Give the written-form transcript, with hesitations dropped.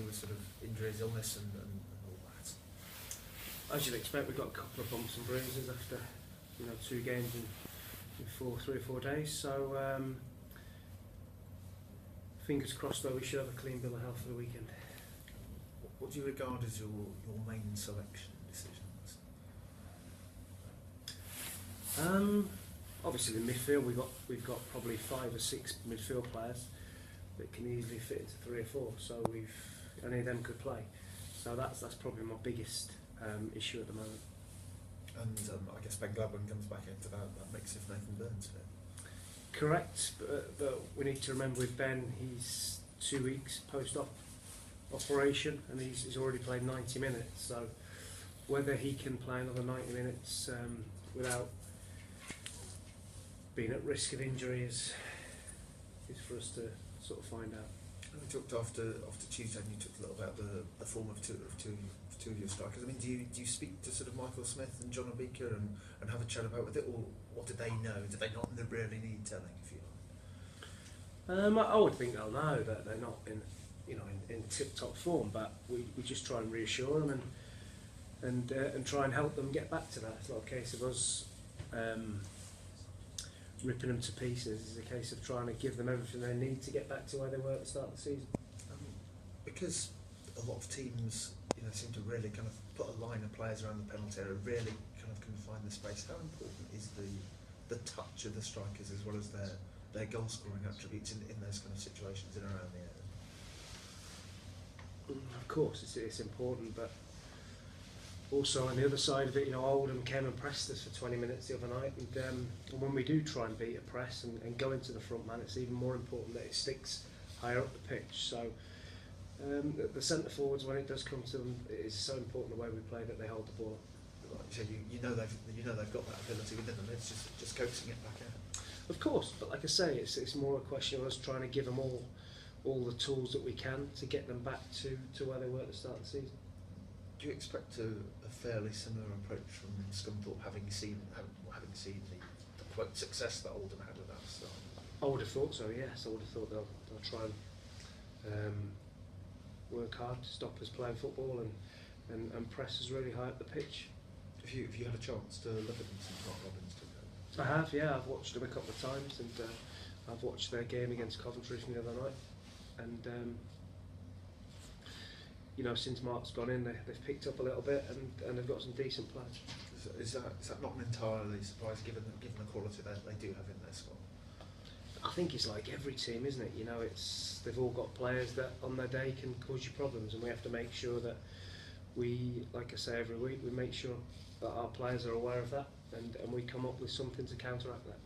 with sort of injuries, illness, and all that? As you'd expect, we've got a couple of bumps and bruises after 2 games in 3 or 4 days. So fingers crossed, though, we should have a clean bill of health for the weekend. What do you regard as your main selection decisions? Obviously the midfield, we've got probably 5 or 6 midfield players that can easily fit into 3 or 4. So any of them could play. So that's probably my biggest issue at the moment. And I guess Ben Gladwin comes back into that mix if Nathan Burns fit. Correct, but we need to remember with Ben, he's 2 weeks post-op operation and he's already played 90 minutes. So whether he can play another 90 minutes without being at risk of injury is for us to sort of find out. We talked after Tuesday, and you talked a little about the form of two of your strikers. I mean, do you speak to sort of Michael Smith and John Obika and have a chat about it, or what do they know? Do they not really need telling, if you like? I would think they'll know that they're not in tip-top form, but we just try and reassure them and try and help them get back to that. It's not a case of us ripping them to pieces. It's a case of trying to give them everything they need to get back to where they were at the start of the season. Because a lot of teams, seem to really kind of put a line of players around the penalty area, really kind of confine the space. How important is the touch of the strikers as well as their goal scoring attributes in those kind of situations in and around the area? Of course, it's important, but also on the other side of it, Oldham came and pressed us for 20 minutes the other night, and when we do try and beat a press and go into the front man, it's even more important that it sticks higher up the pitch. So the centre forwards, when it does come to them, it is so important the way we play that they hold the ball. Like you said, they've got that ability within them. It's just coaxing it back out. Of course, but like I say, it's more a question of us trying to give them all the tools that we can to get them back to where they were at the start of the season. Do you expect a fairly similar approach from Scunthorpe, having seen the quote success that Oldham had at that start? I would have thought so. Yes, I would have thought they'll try and work hard to stop us playing football and press us really high up the pitch. If you had a chance to look at them since Mark Robbins took over? I have, yeah. I've watched them a couple of times, and I've watched their game against Coventry from the other night, and since Mark's gone in, they've picked up a little bit, and they've got some decent players. Is that not entirely surprising, given the quality that they do have in their squad? I think it's like every team, isn't it? They've all got players that on their day can cause you problems, and we have to make sure that we, like I say every week, we make sure that our players are aware of that, and we come up with something to counteract that.